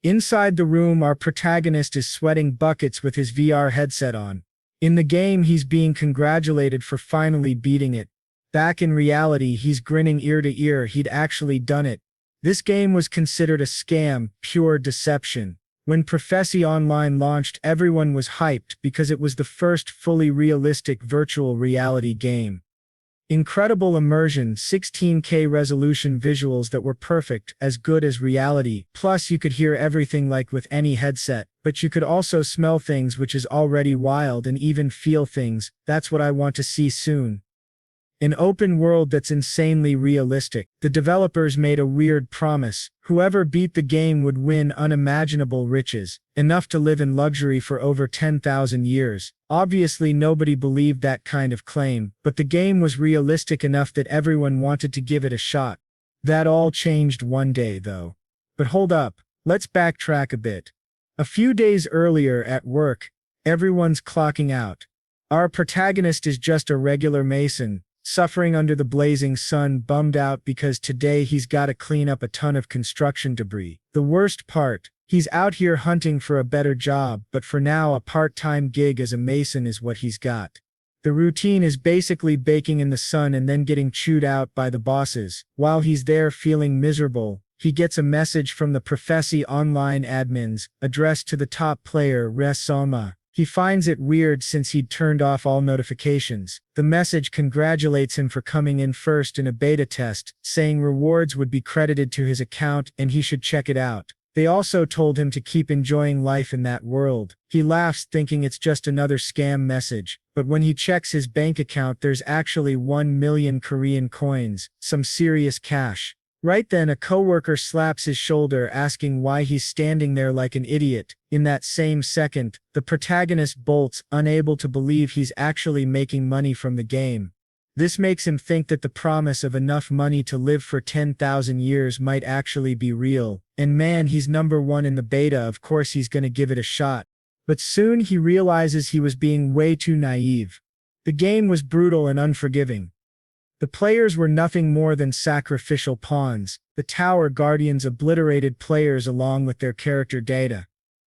Inside the room, our protagonist is sweating buckets with his VR headset on. In the game, he's being congratulated for finally beating it. Back in reality, he's grinning ear to ear. He'd actually done it. This game was considered a scam, pure deception. When Professy Online launched, everyone was hyped because it was the first fully realistic virtual reality game. Incredible immersion, 16K resolution visuals that were perfect, as good as reality, plus you could hear everything like with any headset, but you could also smell things, which is already wild, and even feel things. That's what I want to see soon. An open world that's insanely realistic. The developers made a weird promise. Whoever beat the game would win unimaginable riches, enough to live in luxury for over 10,000 years. Obviously nobody believed that kind of claim, but the game was realistic enough that everyone wanted to give it a shot. That all changed one day though. But hold up, let's backtrack a bit. A few days earlier at work, everyone's clocking out. Our protagonist is just a regular mason, suffering under the blazing sun, bummed out because today he's got to clean up a ton of construction debris. The worst part, he's out here hunting for a better job, but for now a part-time gig as a mason is what he's got. The routine is basically baking in the sun and then getting chewed out by the bosses. While he's there feeling miserable, he gets a message from the Professy Online admins, addressed to the top player, Resoma. He finds it weird since he'd turned off all notifications. The message congratulates him for coming in first in a beta test, saying rewards would be credited to his account and he should check it out. They also told him to keep enjoying life in that world. He laughs thinking it's just another scam message, but when he checks his bank account there's actually 1 million Korean coins, some serious cash. Right then a coworker slaps his shoulder asking why he's standing there like an idiot. In that same second, the protagonist bolts, unable to believe he's actually making money from the game. This makes him think that the promise of enough money to live for 10,000 years might actually be real. And man, he's number one in the beta, of course he's gonna give it a shot. But soon he realizes he was being way too naive. The game was brutal and unforgiving. The players were nothing more than sacrificial pawns. The Tower Guardians obliterated players along with their character data.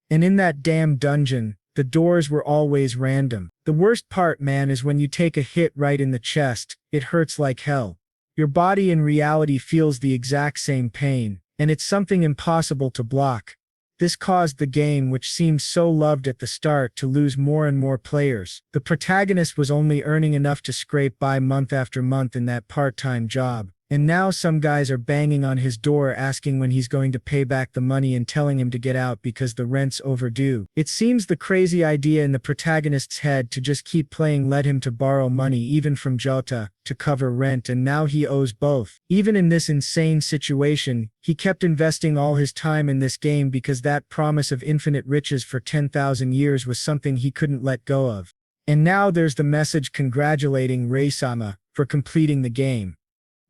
And in that damn dungeon, the doors were always random. The worst part, man, is when you take a hit right in the chest, it hurts like hell. Your body in reality feels the exact same pain, and it's something impossible to block. This caused the game, which seemed so loved at the start, to lose more and more players. The protagonist was only earning enough to scrape by month after month in that part-time job. And now some guys are banging on his door asking when he's going to pay back the money and telling him to get out because the rent's overdue. It seems the crazy idea in the protagonist's head to just keep playing led him to borrow money even from Jota to cover rent, and now he owes both. Even in this insane situation, he kept investing all his time in this game because that promise of infinite riches for 10,000 years was something he couldn't let go of. And now there's the message congratulating Reisama for completing the game.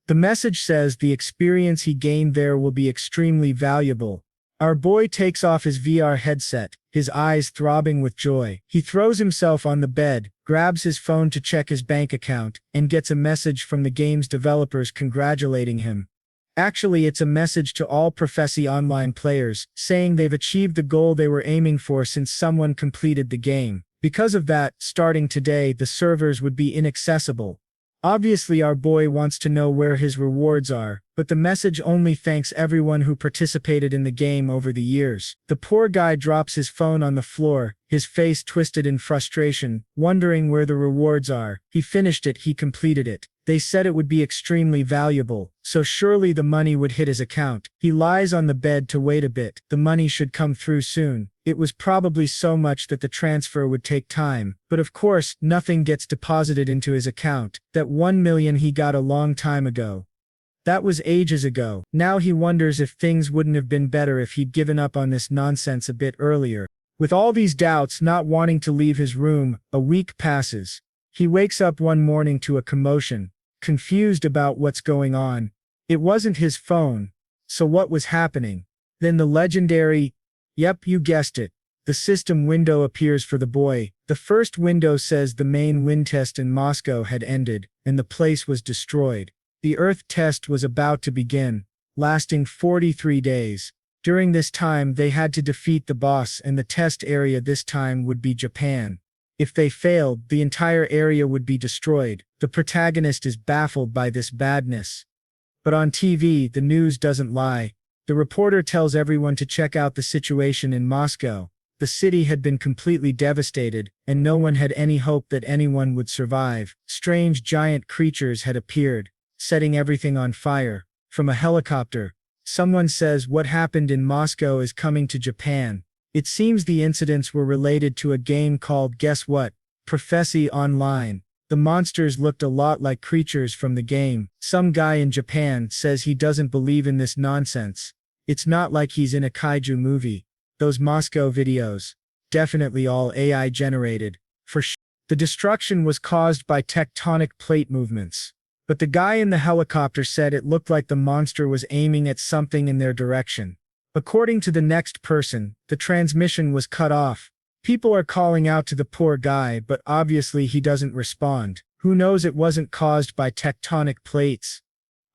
The message says the experience he gained there will be extremely valuable. Our boy takes off his VR headset, his eyes throbbing with joy. He throws himself on the bed, grabs his phone to check his bank account, and gets a message from the game's developers congratulating him. Actually, it's a message to all Professy Online players, saying they've achieved the goal they were aiming for since someone completed the game. Because of that, starting today, the servers would be inaccessible. Obviously our boy wants to know where his rewards are, but the message only thanks everyone who participated in the game over the years. The poor guy drops his phone on the floor, his face twisted in frustration, wondering where the rewards are. He finished it, he completed it. They said it would be extremely valuable, so surely the money would hit his account. He lies on the bed to wait a bit. The money should come through soon. It was probably so much that the transfer would take time, but of course, nothing gets deposited into his account. That 1 million he got a long time ago. That was ages ago. Now he wonders if things wouldn't have been better if he'd given up on this nonsense a bit earlier. With all these doubts, not wanting to leave his room, a week passes. He wakes up one morning to a commotion, confused about what's going on. It wasn't his phone. So what was happening? Then the legendary, yep, you guessed it, the system window appears for the boy. The first window says the main wind test in Moscow had ended, and the place was destroyed. The Earth test was about to begin, lasting 43 days. During this time they had to defeat the boss, and the test area this time would be Japan. If they failed, the entire area would be destroyed. The protagonist is baffled by this badness. But on TV, the news doesn't lie. The reporter tells everyone to check out the situation in Moscow. The city had been completely devastated, and no one had any hope that anyone would survive. Strange giant creatures had appeared, setting everything on fire. From a helicopter, someone says what happened in Moscow is coming to Japan. It seems the incidents were related to a game called Guess What? Prophecy Online. The monsters looked a lot like creatures from the game. Some guy in Japan says he doesn't believe in this nonsense. It's not like he's in a kaiju movie. Those Moscow videos. Definitely all AI generated. For sure. The destruction was caused by tectonic plate movements. But the guy in the helicopter said it looked like the monster was aiming at something in their direction. According to the next person, the transmission was cut off. People are calling out to the poor guy, but obviously he doesn't respond. Who knows it wasn't caused by tectonic plates?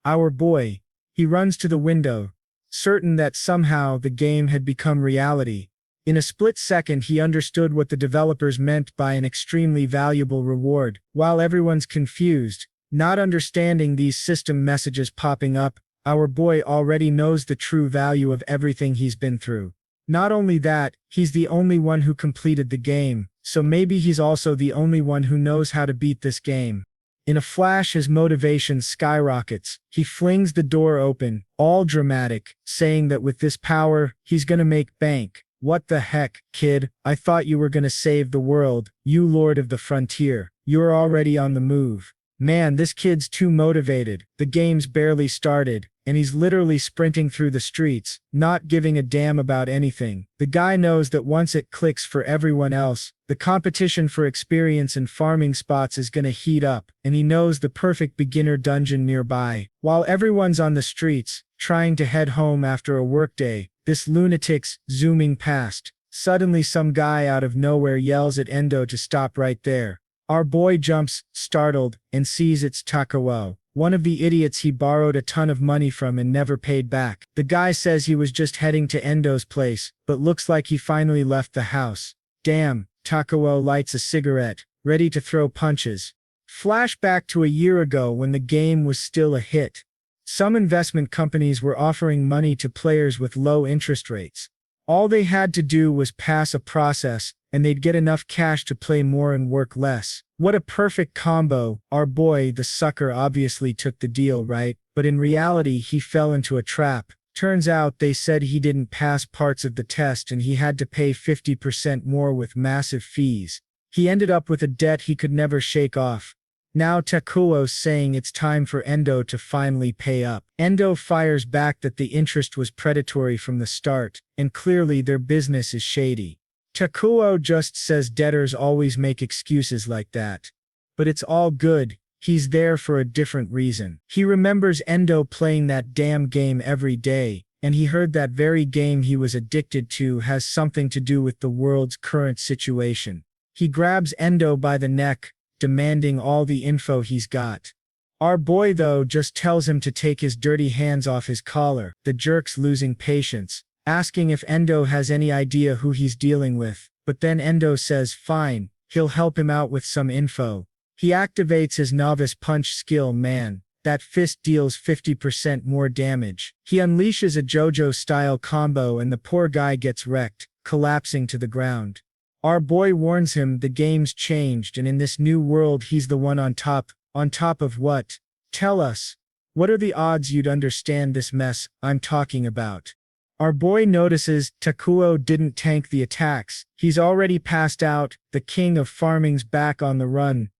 Our boy. He runs to the window, certain that somehow the game had become reality. In a split second he understood what the developers meant by an extremely valuable reward. While everyone's confused, not understanding these system messages popping up, our boy already knows the true value of everything he's been through. Not only that, he's the only one who completed the game, so maybe he's also the only one who knows how to beat this game. In a flash his motivation skyrockets. He flings the door open, all dramatic, saying that with this power, he's gonna make bank. What the heck, kid? I thought you were gonna save the world, you lord of the frontier. You're already on the move. Man, this kid's too motivated. The game's barely started, and he's literally sprinting through the streets, not giving a damn about anything. The guy knows that once it clicks for everyone else, the competition for experience and farming spots is gonna heat up, and he knows the perfect beginner dungeon nearby. While everyone's on the streets, trying to head home after a workday, this lunatic's zooming past. Suddenly some guy out of nowhere yells at Endo to stop right there. Our boy jumps, startled, and sees it's Takuo, one of the idiots he borrowed a ton of money from and never paid back. The guy says he was just heading to Endo's place, but looks like he finally left the house. Damn, Takuo lights a cigarette, ready to throw punches. Flashback to a year ago when the game was still a hit. Some investment companies were offering money to players with low interest rates. All they had to do was pass a process, and they'd get enough cash to play more and work less. What a perfect combo. Our boy, the sucker, obviously took the deal, right? But in reality, he fell into a trap. Turns out they said he didn't pass parts of the test and he had to pay 50% more with massive fees. He ended up with a debt he could never shake off. Now Takuo's saying it's time for Endo to finally pay up. Endo fires back that the interest was predatory from the start, and clearly their business is shady. Takuo just says debtors always make excuses like that. But it's all good, he's there for a different reason. He remembers Endo playing that damn game every day, and he heard that very game he was addicted to has something to do with the world's current situation. He grabs Endo by the neck, demanding all the info he's got. Our boy though just tells him to take his dirty hands off his collar. The jerk's losing patience, asking if Endo has any idea who he's dealing with, but then Endo says fine, he'll help him out with some info. He activates his novice punch skill. Man, that fist deals 50% more damage. He unleashes a JoJo-style combo and the poor guy gets wrecked, collapsing to the ground. Our boy warns him the game's changed and in this new world he's the one on top. On top of what? Tell us. What are the odds you'd understand this mess I'm talking about? Our boy notices Takuo didn't tank the attacks. He's already passed out. The king of farming's back on the run.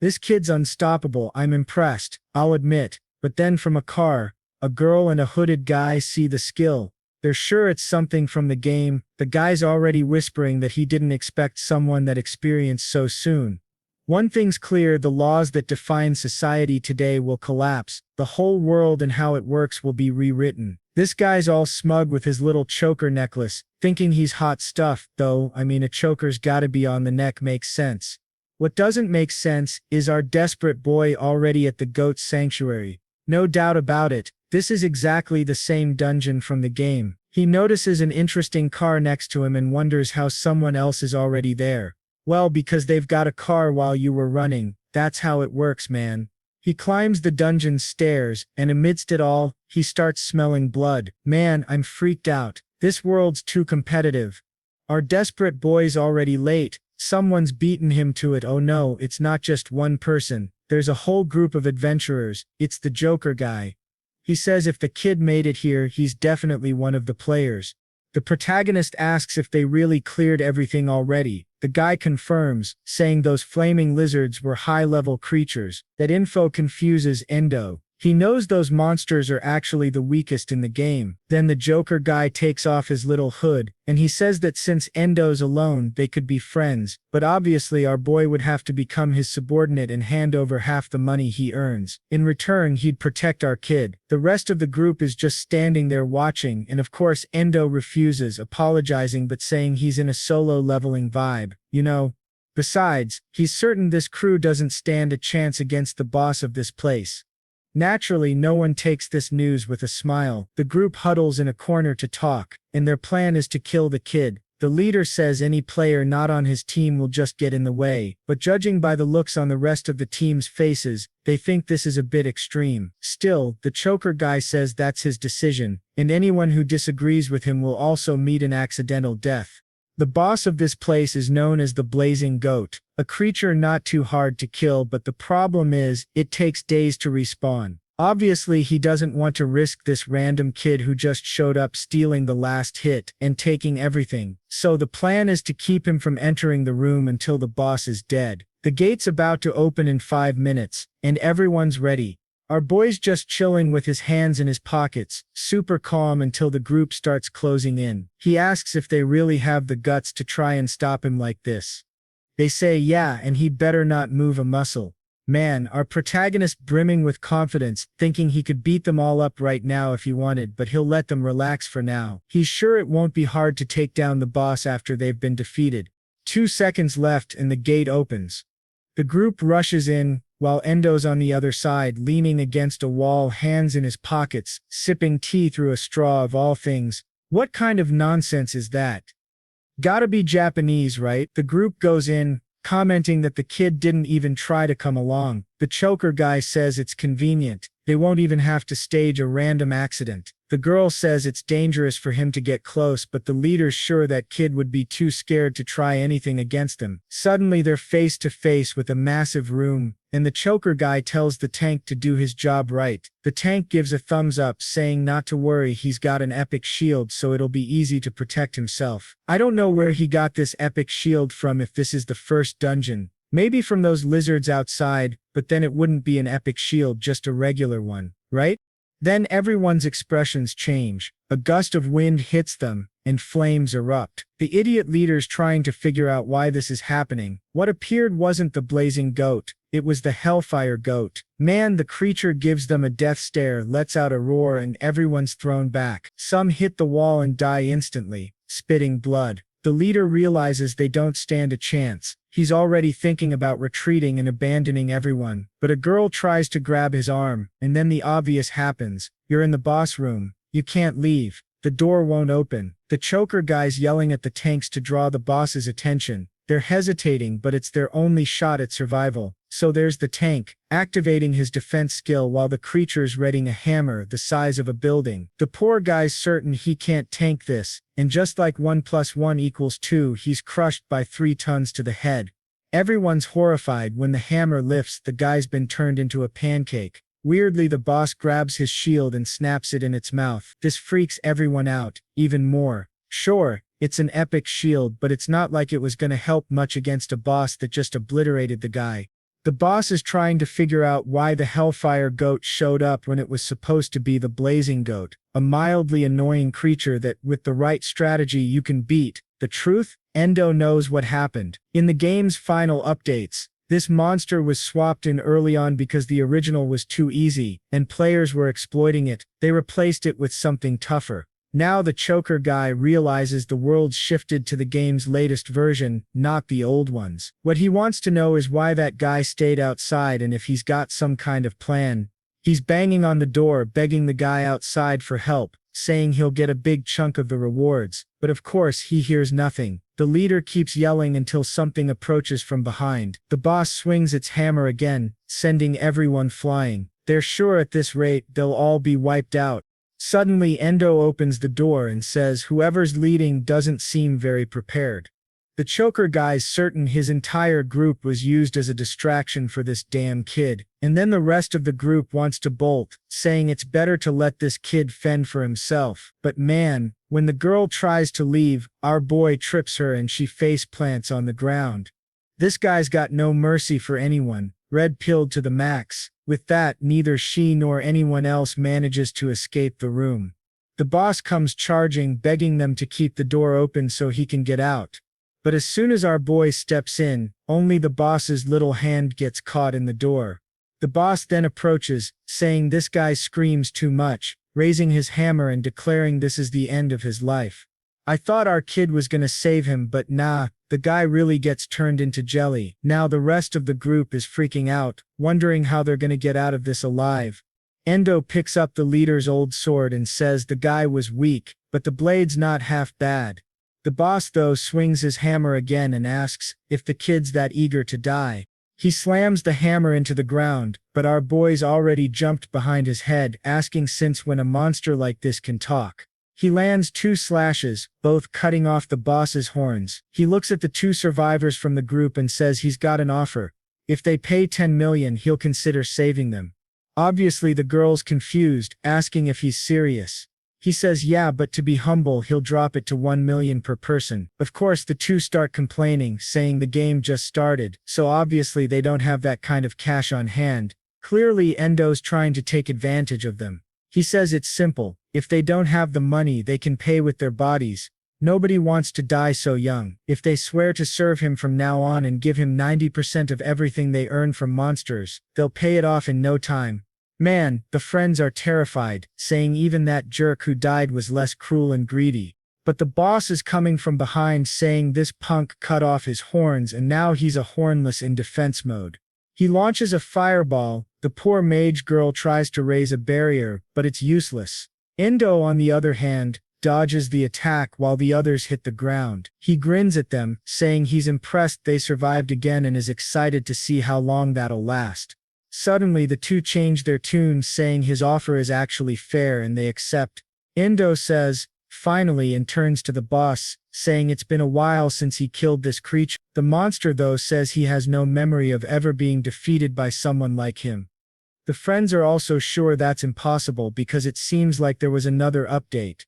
This kid's unstoppable. I'm impressed, I'll admit. But then from a car, a girl and a hooded guy see the skill. They're sure it's something from the game. The guy's already whispering that he didn't expect someone that experienced so soon. One thing's clear, the laws that define society today will collapse. The whole world and how it works will be rewritten. This guy's all smug with his little choker necklace, thinking he's hot stuff, though, I mean a choker's gotta be on the neck makes sense. What doesn't make sense is our desperate boy already at the goat's sanctuary. No doubt about it, this is exactly the same dungeon from the game. He notices an interesting car next to him and wonders how someone else is already there. Well, because they've got a car while you were running, that's how it works, man. He climbs the dungeon's stairs, and amidst it all, he starts smelling blood. Man, I'm freaked out. This world's too competitive. Our desperate boy's already late. Someone's beaten him to it. Oh no, it's not just one person. There's a whole group of adventurers. It's the Joker guy. He says if the kid made it here, he's definitely one of the players. The protagonist asks if they really cleared everything already. The guy confirms, saying those flaming lizards were high-level creatures. That info confuses Endo. He knows those monsters are actually the weakest in the game. Then the Joker guy takes off his little hood, and he says that since Endo's alone, they could be friends, but obviously our boy would have to become his subordinate and hand over half the money he earns. In return, he'd protect our kid. The rest of the group is just standing there watching, and of course Endo refuses, apologizing but saying he's in a solo leveling vibe, you know. Besides, he's certain this crew doesn't stand a chance against the boss of this place. Naturally, no one takes this news with a smile. The group huddles in a corner to talk, and their plan is to kill the kid. The leader says any player not on his team will just get in the way, but judging by the looks on the rest of the team's faces, they think this is a bit extreme. Still, the choker guy says that's his decision, and anyone who disagrees with him will also meet an accidental death. The boss of this place is known as the Blazing Goat, a creature not too hard to kill, but the problem is, it takes days to respawn. Obviously, he doesn't want to risk this random kid who just showed up stealing the last hit and taking everything, so the plan is to keep him from entering the room until the boss is dead. The gate's about to open in 5 minutes, and everyone's ready. Our boy's just chilling with his hands in his pockets, super calm until the group starts closing in. He asks if they really have the guts to try and stop him like this. They say yeah, and he'd better not move a muscle. Man, our protagonist brimming with confidence, thinking he could beat them all up right now if he wanted, but he'll let them relax for now. He's sure it won't be hard to take down the boss after they've been defeated. 2 seconds left and the gate opens. The group rushes in, while Endo's on the other side, leaning against a wall, hands in his pockets, sipping tea through a straw of all things. What kind of nonsense is that? Gotta be Japanese, right? The group goes in, commenting that the kid didn't even try to come along. The choker guy says it's convenient. They won't even have to stage a random accident. The girl says it's dangerous for him to get close, but the leader's sure that kid would be too scared to try anything against him. Suddenly they're face to face with a massive room, and the choker guy tells the tank to do his job right. The tank gives a thumbs up, saying not to worry, he's got an epic shield so it'll be easy to protect himself. I don't know where he got this epic shield from if this is the first dungeon. Maybe from those lizards outside, but then it wouldn't be an epic shield, just a regular one, right? Then everyone's expressions change. A gust of wind hits them, and flames erupt. The idiot leader's trying to figure out why this is happening. What appeared wasn't the blazing goat, it was the hellfire goat. Man, the creature gives them a death stare, lets out a roar, and everyone's thrown back. Some hit the wall and die instantly, spitting blood. The leader realizes they don't stand a chance. He's already thinking about retreating and abandoning everyone, but a girl tries to grab his arm, and then the obvious happens. You're in the boss room. You can't leave. The door won't open. The choker guy's yelling at the tanks to draw the boss's attention. They're hesitating, but it's their only shot at survival. So there's the tank, activating his defense skill while the creature's readying a hammer the size of a building. The poor guy's certain he can't tank this, and just like 1 + 1 = 2, he's crushed by 3 tons to the head. Everyone's horrified when the hammer lifts. The guy's been turned into a pancake. Weirdly, the boss grabs his shield and snaps it in its mouth. This freaks everyone out, even more. Sure, it's an epic shield, but it's not like it was gonna help much against a boss that just obliterated the guy. The boss is trying to figure out why the hellfire goat showed up when it was supposed to be the blazing goat, a mildly annoying creature that, with the right strategy, you can beat. The truth? Endo knows what happened. In the game's final updates, this monster was swapped in early on because the original was too easy, and players were exploiting it. They replaced it with something tougher. Now the choker guy realizes the world's shifted to the game's latest version, not the old ones. What he wants to know is why that guy stayed outside and if he's got some kind of plan. He's banging on the door, begging the guy outside for help, saying he'll get a big chunk of the rewards, but of course he hears nothing. The leader keeps yelling until something approaches from behind. The boss swings its hammer again, sending everyone flying. They're sure at this rate they'll all be wiped out. Suddenly Endo opens the door and says whoever's leading doesn't seem very prepared. The choker guy's certain his entire group was used as a distraction for this damn kid, and then the rest of the group wants to bolt, saying it's better to let this kid fend for himself. But man, when the girl tries to leave, our boy trips her and she face plants on the ground. This guy's got no mercy for anyone, red-pilled to the max. With that, neither she nor anyone else manages to escape the room. The boss comes charging, begging them to keep the door open so he can get out. But as soon as our boy steps in, only the boss's little hand gets caught in the door. The boss then approaches, saying this guy screams too much, raising his hammer and declaring this is the end of his life. I thought our kid was gonna save him, but nah, the guy really gets turned into jelly. Now the rest of the group is freaking out, wondering how they're gonna get out of this alive. Endo picks up the leader's old sword and says the guy was weak, but the blade's not half bad. The boss though swings his hammer again and asks if the kid's that eager to die. He slams the hammer into the ground, but our boy's already jumped behind his head, asking since when a monster like this can talk. He lands 2 slashes, both cutting off the boss's horns. He looks at the 2 survivors from the group and says he's got an offer. If they pay 10 million, he'll consider saving them. Obviously the girl's confused, asking if he's serious. He says yeah, but to be humble he'll drop it to 1 million per person. Of course the 2 start complaining, saying the game just started, so obviously they don't have that kind of cash on hand. Clearly Endo's trying to take advantage of them. He says it's simple, if they don't have the money they can pay with their bodies. Nobody wants to die so young. If they swear to serve him from now on and give him 90% of everything they earn from monsters, they'll pay it off in no time. Man, the friends are terrified, saying even that jerk who died was less cruel and greedy. But the boss is coming from behind saying this punk cut off his horns and now he's a hornless in defense mode. He launches a fireball. The poor mage girl tries to raise a barrier, but it's useless. Endo, on the other hand, dodges the attack while the others hit the ground. He grins at them, saying he's impressed they survived again and is excited to see how long that'll last. Suddenly the 2 change their tune, saying his offer is actually fair and they accept. Endo says, finally, and turns to the boss, saying it's been a while since he killed this creature. The monster though says he has no memory of ever being defeated by someone like him. The friends are also sure that's impossible because it seems like there was another update.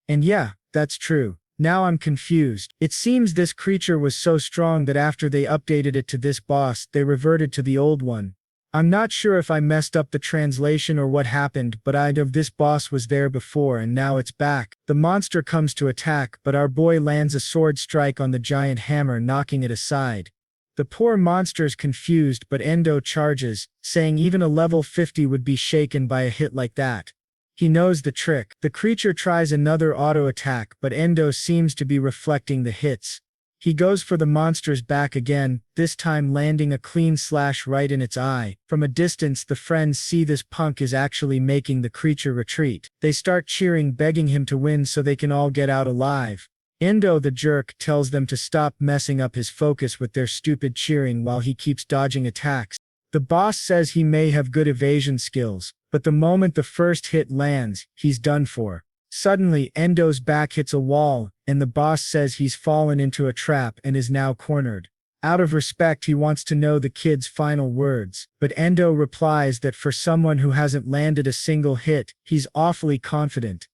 And yeah, that's true. Now I'm confused. It seems this creature was so strong that after they updated it to this boss, they reverted to the old one. I'm not sure if I messed up the translation or what happened, but this boss was there before and now it's back. The monster comes to attack, but our boy lands a sword strike on the giant hammer, knocking it aside. The poor monster's confused, but Endo charges, saying even a level 50 would be shaken by a hit like that. He knows the trick. The creature tries another auto attack, but Endo seems to be reflecting the hits. He goes for the monster's back again, this time landing a clean slash right in its eye. From a distance the friends see this punk is actually making the creature retreat. They start cheering, begging him to win so they can all get out alive. Endo the jerk tells them to stop messing up his focus with their stupid cheering while he keeps dodging attacks. The boss says he may have good evasion skills, but the moment the first hit lands, he's done for. Suddenly, Endo's back hits a wall, and the boss says he's fallen into a trap and is now cornered. Out of respect, he wants to know the kid's final words, but Endo replies that for someone who hasn't landed a single hit, he's awfully confident.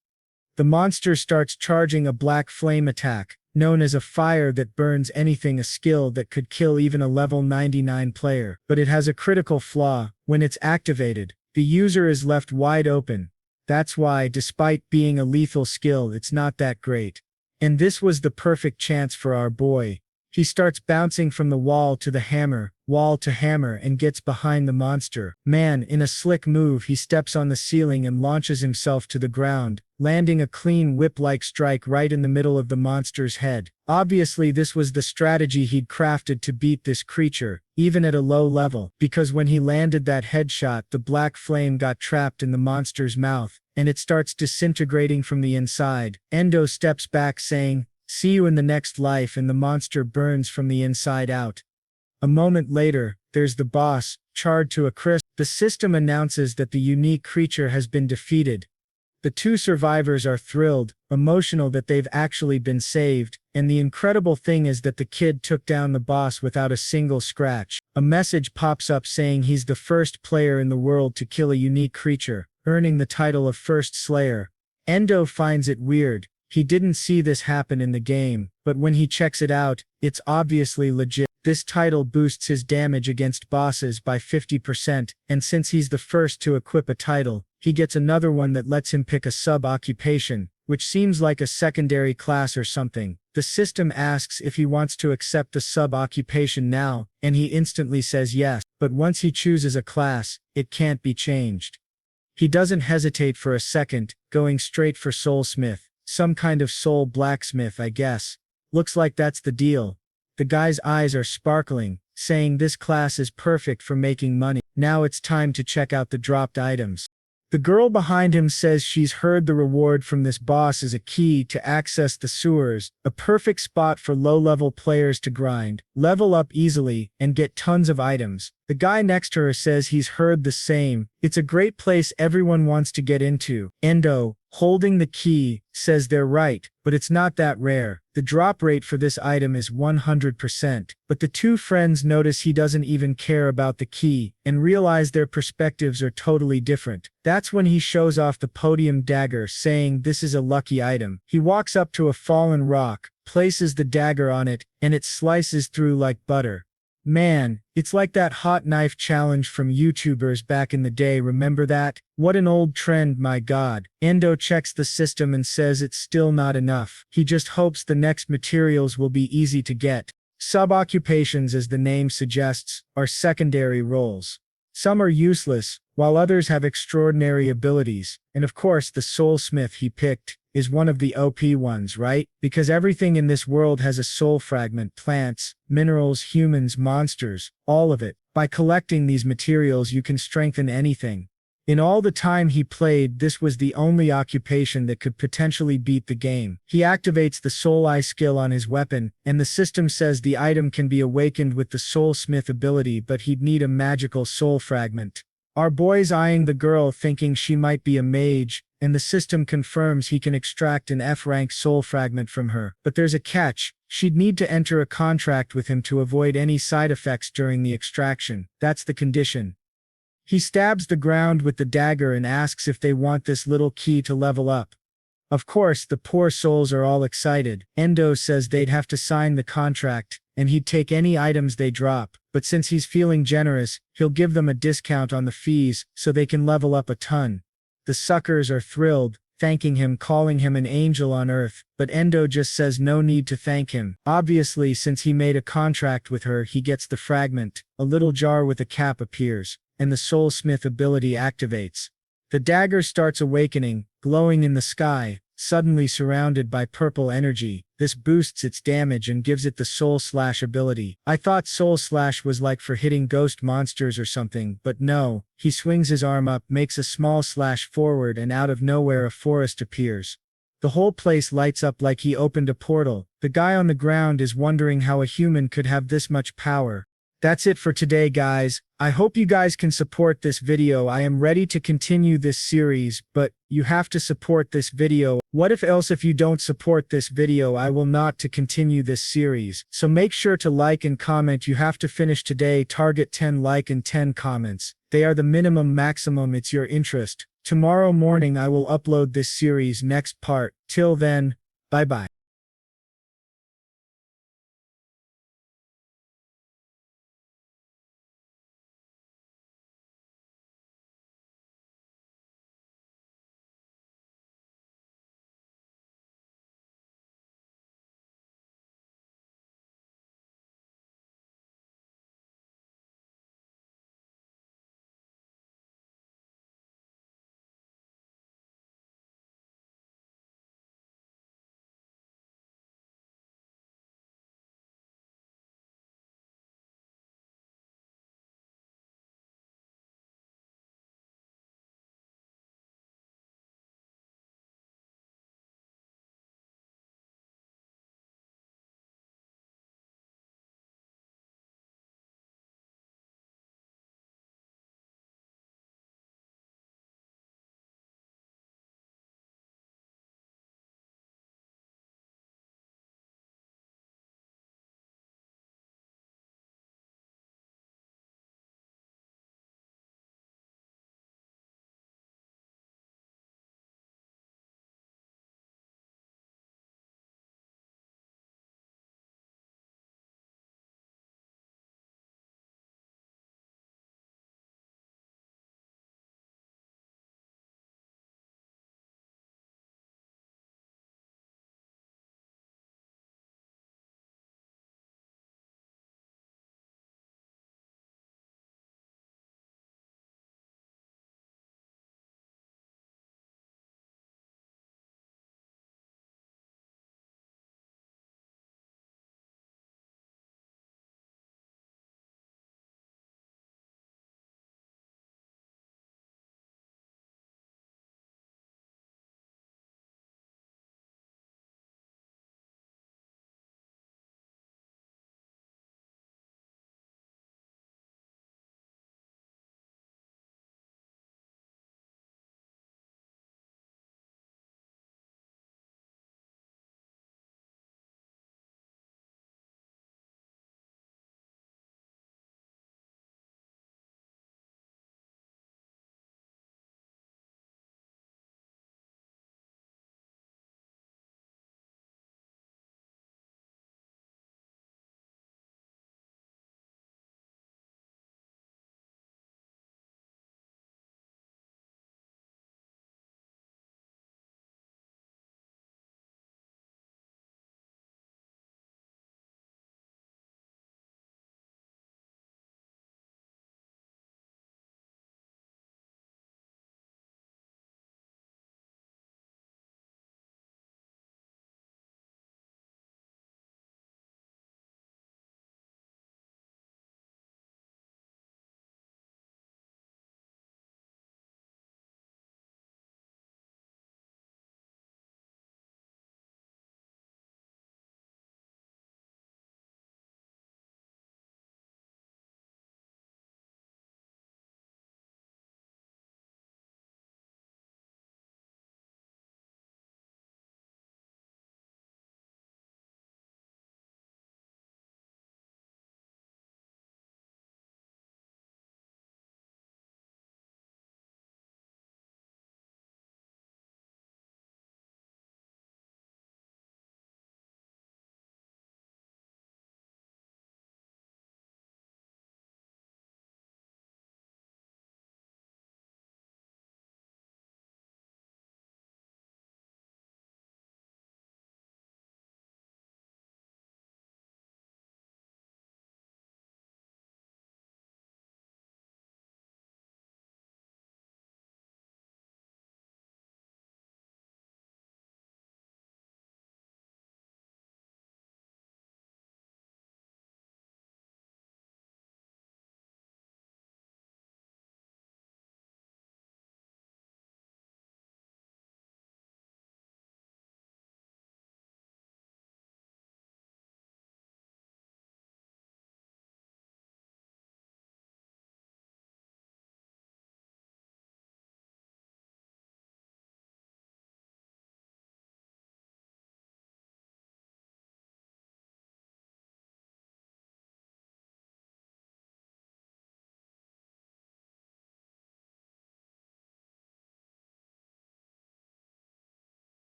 The monster starts charging a black flame attack, known as a fire that burns anything, a skill that could kill even a level 99 player. But it has a critical flaw. When it's activated, the user is left wide open. That's why, despite being a lethal skill, it's not that great. And this was the perfect chance for our boy. He starts bouncing from the wall to the hammer, wall to hammer, and gets behind the monster. Man, in a slick move, he steps on the ceiling and launches himself to the ground, landing a clean whip-like strike right in the middle of the monster's head. Obviously, this was the strategy he'd crafted to beat this creature, even at a low level, because when he landed that headshot, the black flame got trapped in the monster's mouth, and it starts disintegrating from the inside. Endo steps back saying, "See you in the next life," and the monster burns from the inside out. A moment later, there's the boss, charred to a crisp. The system announces that the unique creature has been defeated. The two survivors are thrilled, emotional that they've actually been saved, and the incredible thing is that the kid took down the boss without a single scratch. A message pops up saying he's the first player in the world to kill a unique creature, earning the title of First Slayer. Endo finds it weird. He didn't see this happen in the game, but when he checks it out, it's obviously legit. This title boosts his damage against bosses by 50%, and since he's the first to equip a title, he gets another one that lets him pick a sub-occupation, which seems like a secondary class or something. The system asks if he wants to accept the sub-occupation now, and he instantly says yes, but once he chooses a class, it can't be changed. He doesn't hesitate for a second, going straight for soulsmith, some kind of soul blacksmith I guess. Looks like that's the deal. The guy's eyes are sparkling, saying this class is perfect for making money. Now it's time to check out the dropped items. The girl behind him says she's heard the reward from this boss is a key to access the sewers, a perfect spot for low-level players to grind, level up easily, and get tons of items. The guy next to her says he's heard the same. It's a great place everyone wants to get into. Endo, holding the key, says they're right, but it's not that rare. The drop rate for this item is 100%, but the two friends notice he doesn't even care about the key, and realize their perspectives are totally different. That's when he shows off the podium dagger, saying this is a lucky item. He walks up to a fallen rock, places the dagger on it, and it slices through like butter. Man, it's like that hot knife challenge from YouTubers back in the day, remember that? What an old trend, my god. Endo checks the system and says it's still not enough. He just hopes the next materials will be easy to get. Sub-occupations, as the name suggests, are secondary roles. Some are useless, while others have extraordinary abilities, and of course the soulsmith he picked is one of the OP ones, right? Because everything in this world has a soul fragment, plants, minerals, humans, monsters, all of it. By collecting these materials you can strengthen anything. In all the time he played, this was the only occupation that could potentially beat the game. He activates the Soul Eye skill on his weapon, and the system says the item can be awakened with the Soulsmith ability, but he'd need a magical soul fragment. Our boy's eyeing the girl thinking she might be a mage, and the system confirms he can extract an F-rank soul fragment from her. But there's a catch. She'd need to enter a contract with him to avoid any side effects during the extraction. That's the condition. He stabs the ground with the dagger and asks if they want this little key to level up. Of course, the poor souls are all excited. Endo says they'd have to sign the contract, and he'd take any items they drop, but since he's feeling generous, he'll give them a discount on the fees so they can level up a ton. The suckers are thrilled, thanking him, calling him an angel on earth, but Endo just says no need to thank him. Obviously, since he made a contract with her, he gets the fragment. A little jar with a cap appears, and the Soulsmith ability activates. The dagger starts awakening, glowing in the sky, suddenly surrounded by purple energy. This boosts its damage and gives it the Soul Slash ability. I thought Soul Slash was like for hitting ghost monsters or something, but no. He swings his arm up, makes a small slash forward, and out of nowhere a forest appears. The whole place lights up like he opened a portal. The guy on the ground is wondering how a human could have this much power. That's it for today, guys. I hope you guys can support this video. I am ready to continue this series, but you have to support this video. What if you don't support this video, I will not to continue this series. So make sure to like and comment. You have to finish today. Target 10 like and 10 comments. They are the minimum maximum. It's your interest. Tomorrow morning I will upload this series next part. Till then, bye bye.